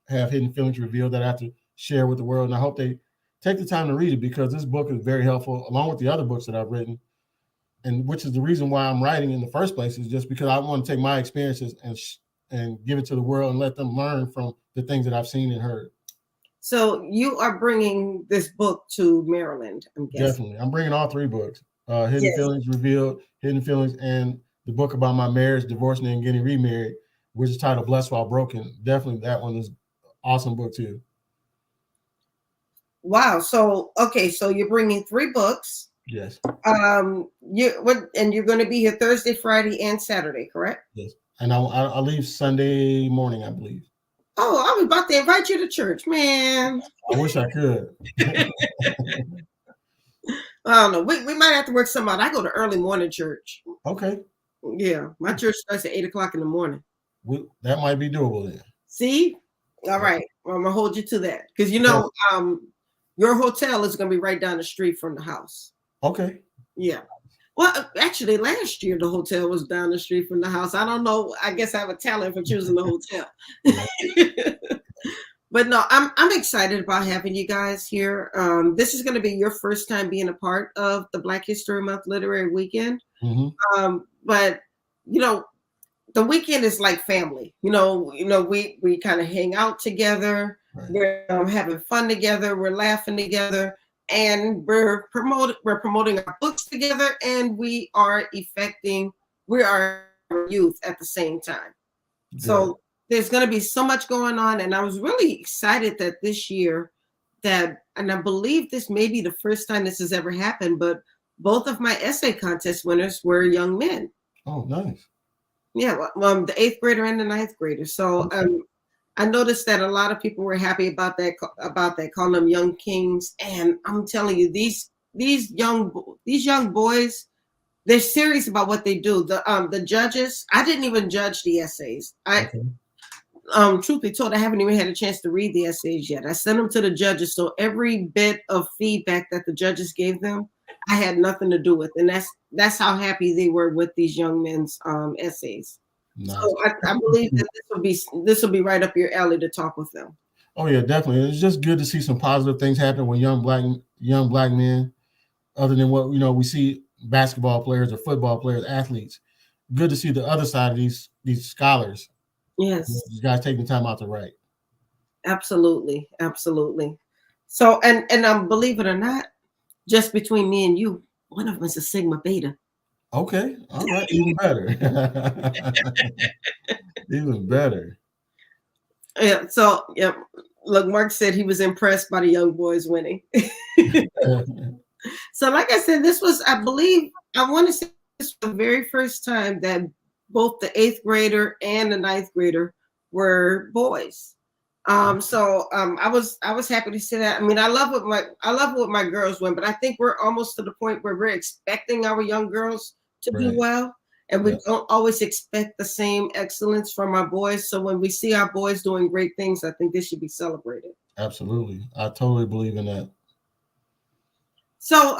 have Hidden Feelings Revealed that I have to share with the world. And I hope they take the time to read it because this book is very helpful, along with the other books that I've written. And which is the reason why I'm writing in the first place, is just because I want to take my experiences and give it to the world and let them learn from the things that I've seen and heard. So you are bringing this book to Maryland, I'm guessing. Definitely. I'm bringing all three books, Hidden Feelings Revealed, Hidden Feelings, and the book about my marriage, divorcing, and getting remarried, which is titled Blessed While Broken. Definitely that one is an awesome book too. Wow. So, okay. So you're bringing 3 books. Yes. And you're going to be here Thursday, Friday, and Saturday, correct? Yes. And I'll leave Sunday morning, I believe. Oh, I was about to invite you to church, man. I wish I could. I don't know. We might have to work something out. I go to early morning church. Okay. Yeah, my church starts at 8:00 in the morning. That might be doable then. See? All right. Well, I'm gonna hold you to that because your hotel is gonna be right down the street from the house. Okay. Yeah. Well, actually, last year the hotel was down the street from the house. I don't know. I guess I have a talent for choosing the hotel. But no, I'm excited about having you guys here. This is going to be your first time being a part of the Black History Month Literary Weekend. Mm-hmm. But the weekend is like family. We kind of hang out together. Right. We're having fun together. We're laughing together. And we're promoting our books together, and we are youth at the same time. Good. So there's going to be so much going on, and I was really excited that this year that, and I believe this may be the first time this has ever happened, but both of my essay contest winners were young men. Oh, nice. Yeah, the 8th grader and the 9th grader. So I noticed that a lot of people were happy about that, calling them young kings. And I'm telling you, these young boys, they're serious about what they do. The judges, I didn't even judge the essays. Okay. Truth be told, I haven't even had a chance to read the essays yet. I sent them to the judges, so every bit of feedback that the judges gave them, I had nothing to do with, and that's how happy they were with these young men's essays. Nice. So I believe that this will be right up your alley to talk with them. Oh yeah, definitely. It's just good to see some positive things happen with young black men, other than what we see basketball players or football players, athletes. Good to see the other side of these scholars. Yes, these guys taking time out to write. Absolutely. So and believe it or not, just between me and you, one of them is a Sigma Beta. Okay, all right, even better. Even better. Yeah. So yeah, look, Mark said he was impressed by the young boys winning. So, like I said, I want to say this was the very first time that both the 8th grader and the 9th grader were boys. I was happy to see that. I mean, I love what my girls win, but I think we're almost to the point where we're expecting our young girls to do well, and we don't always expect the same excellence from our boys. So when we see our boys doing great things, I think they should be celebrated. Absolutely, I totally believe in that. So,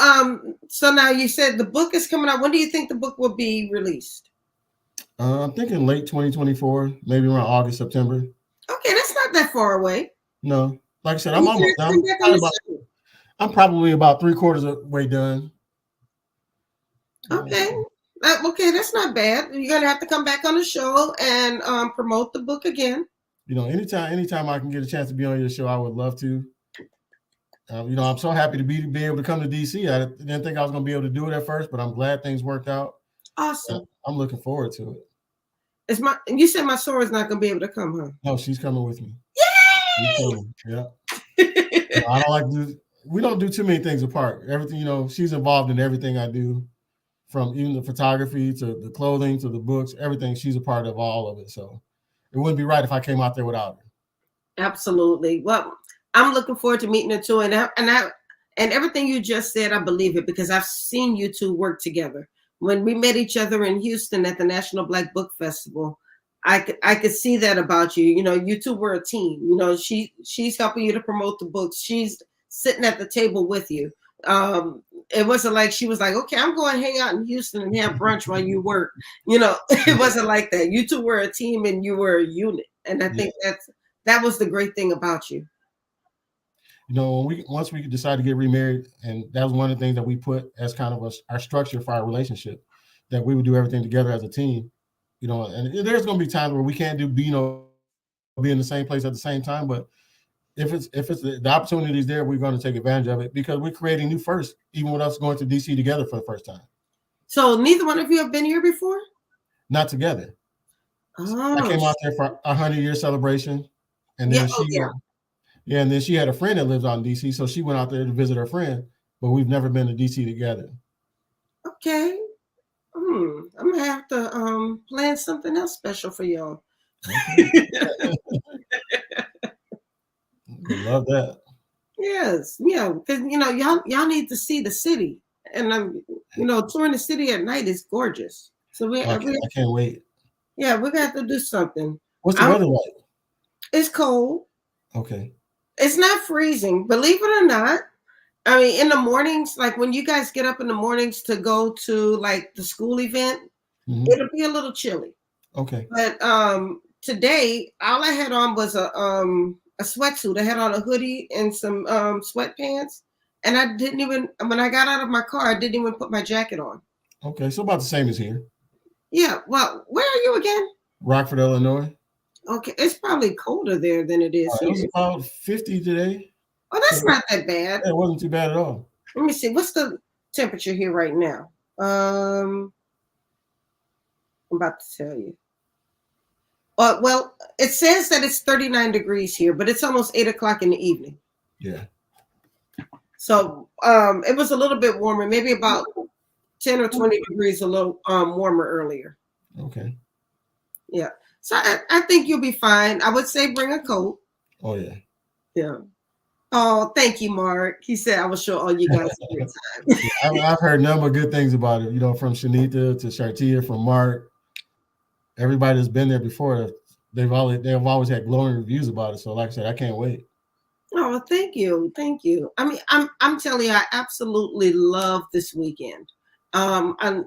so now you said the book is coming out. When do you think the book will be released? I'm thinking late 2024, maybe around August, September. Okay, that's not that far away. No, like I said, I'm almost done. I'm probably about 3/4 of the way done. Okay. Okay, that's not bad. You're gonna have to come back on the show and promote the book again. Anytime I can get a chance to be on your show, I would love to. I'm so happy to be able to come to DC. I didn't think I was going to be able to do it at first, but I'm glad things worked out. Awesome. I'm looking forward to it. You said my Sora's not going to be able to come, huh? No, she's coming with me. Yay! Yeah. I don't like to. We don't do too many things apart. Everything, she's involved in everything I do, from even the photography to the clothing to the books, everything. She's a part of all of it. So it wouldn't be right if I came out there without her. Absolutely. Well, I'm looking forward to meeting her too, and everything you just said, I believe it because I've seen you two work together. When we met each other in Houston at the National Black Book Festival, I could see that about you. You two were a team. She's helping you to promote the books. She's sitting at the table with you. It wasn't like she was like, okay, I'm going to hang out in Houston and have brunch while you work. It wasn't like that. You two were a team and you were a unit. And I think that was the great thing about you. Once we decided to get remarried, and that was one of the things that we put as kind of our structure for our relationship, that we would do everything together as a team. And there's going to be times where we can't be in the same place at the same time, but if it's the opportunity is there, we're going to take advantage of it because we're creating new firsts, even with us going to DC together for the first time. So neither one of you have been here before? Not together. Oh. I came out there for a 100-year celebration, and then and then she had a friend that lives out in DC, so she went out there to visit her friend, but we've never been to DC together. Okay. I'm gonna have to plan something else special for y'all. Okay. We love that. Yes, because y'all need to see the city, and touring the city at night is gorgeous. So I can't wait. Yeah, we're gonna have to do something. What's the weather like? It's cold. Okay. It's not freezing, believe it or not. I mean, in the mornings, like when you guys get up in the mornings to go to like the school event, it'll be a little chilly. Okay. But today, all I had on was a sweatsuit. I had on a hoodie and some sweatpants, and when I got out of my car, I didn't even put my jacket on. Okay, so about the same as here. Yeah. Well, where are you again? Rockford, Illinois. Okay, it's probably colder there than it is here. It was about 50 today. Oh, that's not that bad. It wasn't too bad at all. Let me see. What's the temperature here right now? I'm about to tell you. Well, it says that it's 39 degrees here, but it's almost 8 o'clock in the evening. Yeah. So it was a little bit warmer, maybe about 10 or 20 degrees, a little warmer earlier. Okay. Yeah. So I think you'll be fine. I would say bring a coat. Oh yeah. Yeah. Oh, thank you, Mark. He said I will show all you guys a good time. I've heard number of good things about it. You know, from Shanita to Shartia, from Mark. Everybody that's been there before, they've always had glowing reviews about it. So, like I said, I can't wait. Oh, thank you. Thank you. I mean, I'm telling you, I absolutely love this weekend. And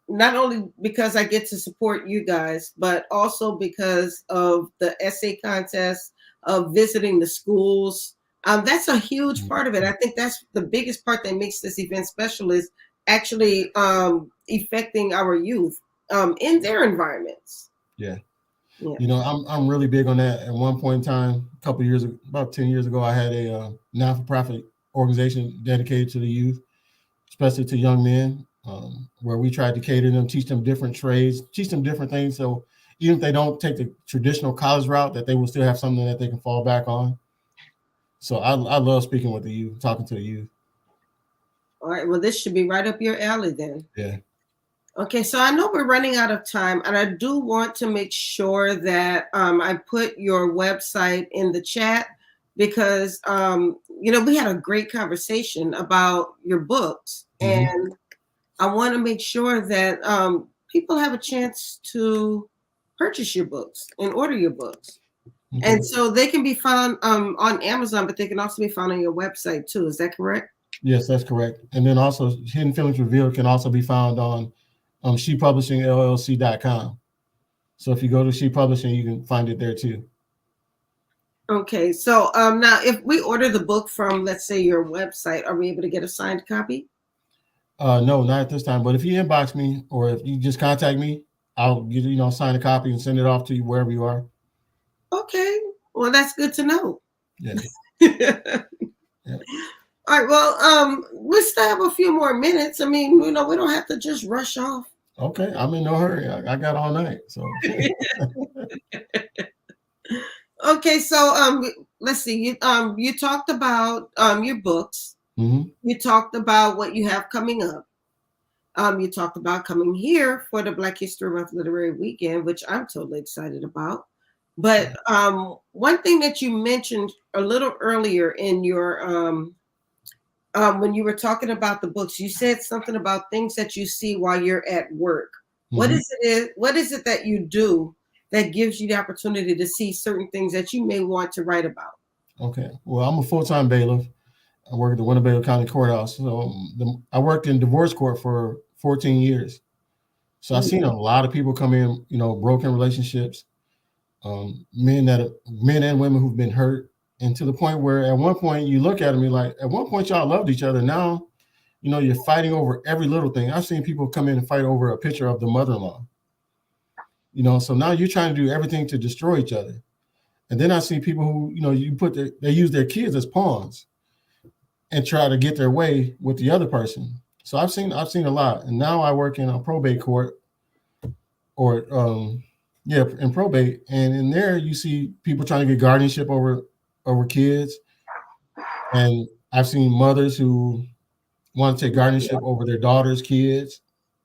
not only because I get to support you guys, but also because of the essay contest, of visiting the schools. That's a huge part of it. I think that's the biggest part that makes this event special, is actually affecting our youth in their environments. Yeah. Yeah. You know, I'm really big on that. At one point in time, a couple years, about 10 years ago, I had a non-for-profit organization dedicated to the youth, especially to young men, where we tried to cater them, teach them different trades, teach them different things. So even if they don't take the traditional college route, that they will still have something that they can fall back on. So I love speaking with the youth, talking to the youth. All right. Well, this should be right up your alley then. Yeah. Okay, so I know we're running out of time, and I do want to make sure that I put your website in the chat, because we had a great conversation about your books, and I want to make sure that people have a chance to purchase your books and order your books. Okay. And so they can be found on Amazon, but they can also be found on your website too. Is that correct? Yes, that's correct. And then also Hidden Feelings Revealed can also be found on shepublishingllc.com. So if you go to She Publishing, you can find it there too. Okay, so now if we order the book from, let's say, your website, are we able to get a signed copy? No, not at this time. But if you inbox me or if you just contact me, I'll sign a copy and send it off to you wherever you are. Okay, well, that's good to know. Yeah. Yeah. All right, well, we still have a few more minutes. I mean, we don't have to just rush off. Okay, I'm in no hurry. I got all night. So okay, so let's see. You talked about your books. You talked about what you have coming up. You talked about coming here for the Black History Month Literary Weekend, which I'm totally excited about. But one thing that you mentioned a little earlier in your when you were talking about the books, you said something about things that you see while you're at work. What is it that you do that gives you the opportunity to see certain things that you may want to write about? Okay. Well, I'm a full-time bailiff. I work at the Winnebago County Courthouse. So I worked in divorce court for 14 years. So I've seen a lot of people come in, broken relationships, men and women who've been hurt. And to the point where at one point you look at them, you're like, at one point y'all loved each other. Now, you're fighting over every little thing. I've seen people come in and fight over a picture of the mother-in-law. So now you're trying to do everything to destroy each other. And then I see people who, they use their kids as pawns and try to get their way with the other person. So I've seen a lot. And now I work in a probate court in probate. And in there you see people trying to get guardianship over kids. And I've seen mothers who want to take guardianship over their daughter's kids.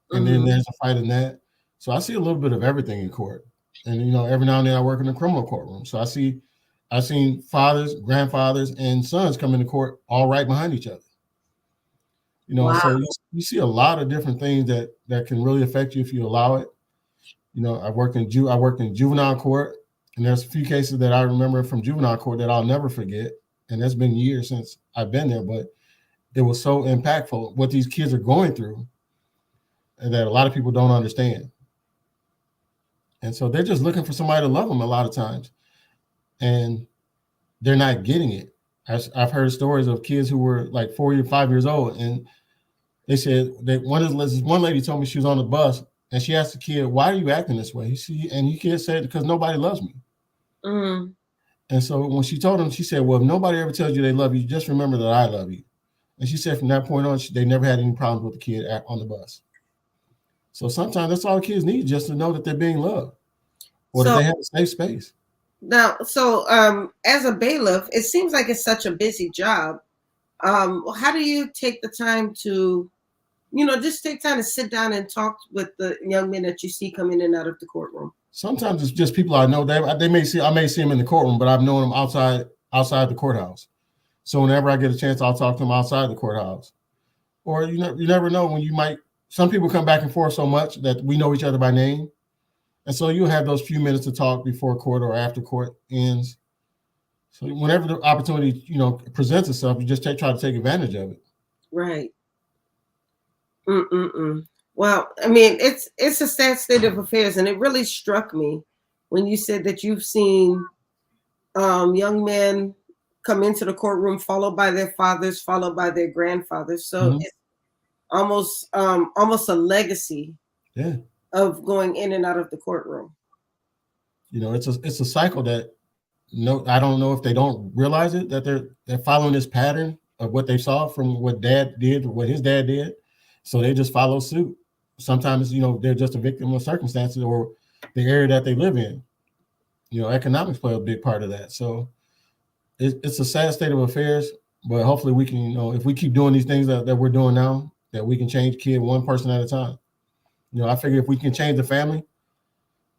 And then there's a fight in that. So I see a little bit of everything in court. And, every now and then I work in a criminal courtroom. So I've seen fathers, grandfathers, and sons come into court all right behind each other. Wow. So you see a lot of different things that can really affect you if you allow it. I worked in juvenile court, and there's a few cases that I remember from juvenile court that I'll never forget. And that's been years since I've been there, but it was so impactful what these kids are going through, and that a lot of people don't understand. And so they're just looking for somebody to love them a lot of times, and they're not getting it. I've heard stories of kids who were like 4 or 5 years old, and they said that one lady told me she was on the bus, and she asked the kid, "Why are you acting this way?" And the kid said, "Because nobody loves me." And so when she told him, she said, "Well, if nobody ever tells you they love you, just remember that I love you." And she said from that point on, they never had any problems with the kid on the bus. So sometimes that's all kids need, just to know that they're being loved, or that they have a safe space. Now, so as a bailiff, it seems like it's such a busy job. How do you take the time to, just take time to sit down and talk with the young men that you see come in and out of the courtroom? Sometimes it's just people I know. They may see I may see them in the courtroom, but I've known them outside the courthouse. So whenever I get a chance, I'll talk to them outside the courthouse. Or you never know when you might. Some people come back and forth so much that we know each other by name, and so you'll have those few minutes to talk before court or after court ends. So whenever the opportunity presents itself, you just try to take advantage of it. Right. Mm-mm-mm. Well, I mean, it's a sad state of affairs, and it really struck me when you said that you've seen young men come into the courtroom, followed by their fathers, followed by their grandfathers. So Mhm. it's almost a legacy Yeah, of going in and out of the courtroom. it's a cycle that I don't know if they don't realize it that they're following this pattern of what they saw from what dad did, what his dad did, so they just follow suit. Sometimes they're just a victim of circumstances or the area that they live in. Economics play a big part of that. So it's a sad state of affairs, but hopefully we can, if we keep doing these things that we're doing now, that we can change kid one person at a time. I figure if we can change the family,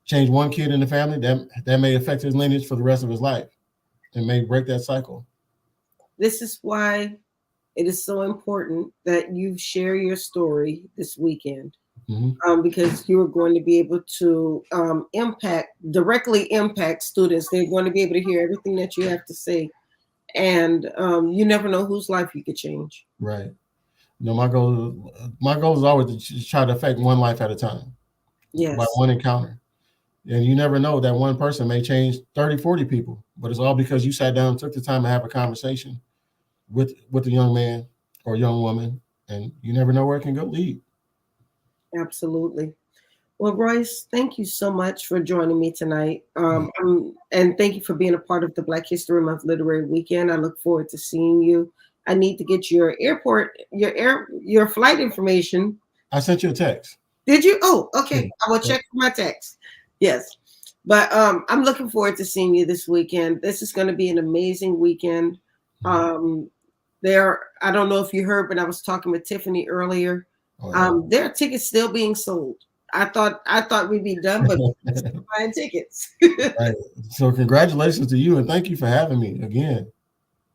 change one kid in the family, that may affect his lineage for the rest of his life and may break that cycle. This is why it is so important that you share your story this weekend, because you are going to be able to directly impact students. They're going to be able to hear everything that you have to say, and you never know whose life you could change. Right. My goal is always to try to affect one life at a time. Yes. By one encounter. And you never know, that one person may change 30, 40 people, but it's all because you sat down and took the time to have a conversation with a young man or young woman, and you never know where it can go lead. Absolutely. Well, Royce, thank you so much for joining me tonight. And thank you for being a part of the Black History Month Literary Weekend. I look forward to seeing you. I need to get your your flight information. I sent you a text. Did you? Oh, okay. Yeah. I will check for my text. Yes. But I'm looking forward to seeing you this weekend. This is going to be an amazing weekend. I don't know if you heard, but I was talking with Tiffany earlier. Oh, yeah. There are tickets still being sold. I thought we'd be done, but still buying tickets. Right. So congratulations to you, and thank you for having me again.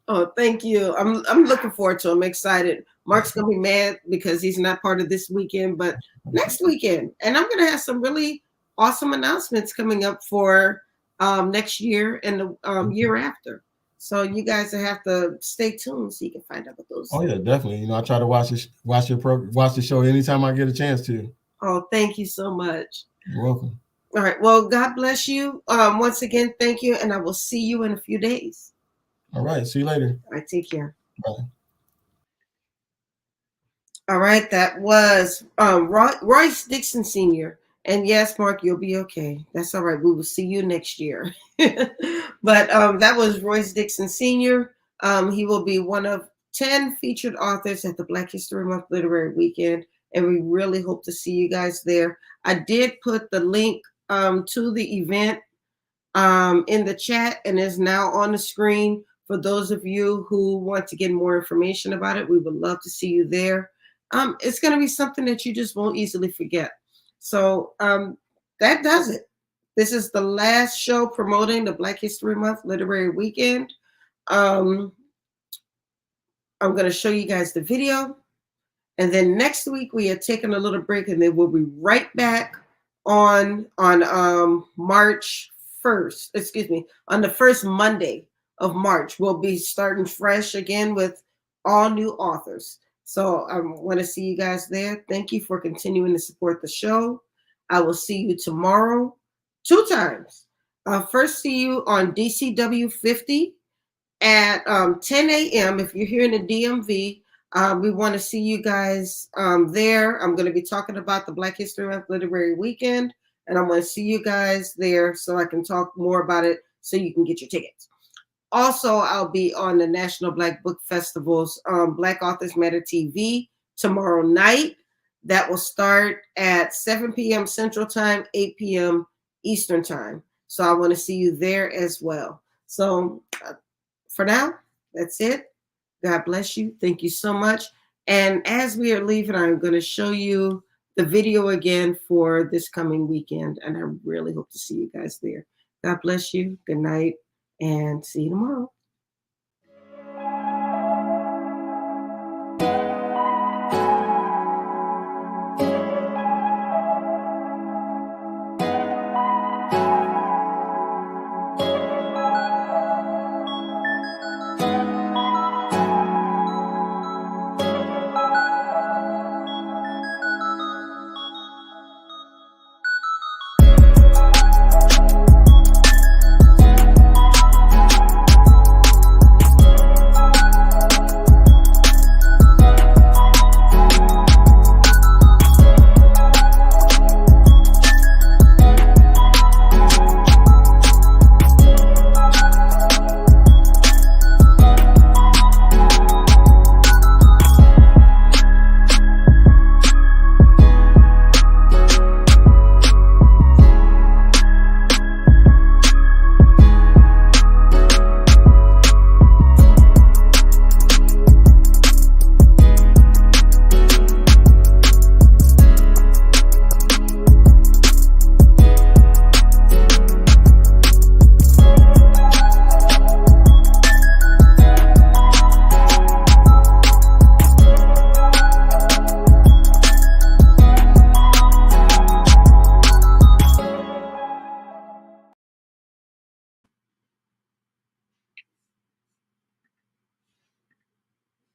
Oh, thank you. I'm looking forward to it. I'm excited. Mark's gonna be mad because he's not part of this weekend, but next weekend. And I'm gonna have some really awesome announcements coming up for next year and the year after. So you guys have to stay tuned so you can find out what those. Oh yeah, definitely. I try to watch the show anytime I get a chance to. Oh, thank you so much. You're welcome. All right. Well, God bless you. Once again, thank you, and I will see you in a few days. All right. See you later. All right. Take care. Bye. All right. That was Royce Dixon Sr. And yes, Mark, you'll be okay. That's all right. We will see you next year. But that was Royce Dixon Sr. He will be one of 10 featured authors at the Black History Month Literary Weekend, and we really hope to see you guys there. I did put the link to the event in the chat, and is now on the screen. For those of you who want to get more information about it, we would love to see you there. It's going to be something that you just won't easily forget. So that does it. This is the last show promoting the Black History Month Literary Weekend. I'm going to show you guys the video. And then next week we are taking a little break, and then we'll be right back on March 1st. Excuse me, on the first Monday of March. We'll be starting fresh again with all new authors. So I want to see you guys there. Thank you for continuing to support the show. I will see you tomorrow 2 times. First, see you on DCW 50 at 10 a.m. If you're here in the DMV, we want to see you guys there. I'm going to be talking about the Black History Month Literary Weekend, and I'm going to see you guys there so I can talk more about it so you can get your tickets. Also, I'll be on the National Black Book Festival's Black Authors Matter TV tomorrow night. That will start at 7 p.m. Central Time, 8 p.m. Eastern Time. So I want to see you there as well. So for now, that's it. God bless you. Thank you so much. And as we are leaving, I'm going to show you the video again for this coming weekend. And I really hope to see you guys there. God bless you. Good night and see you tomorrow.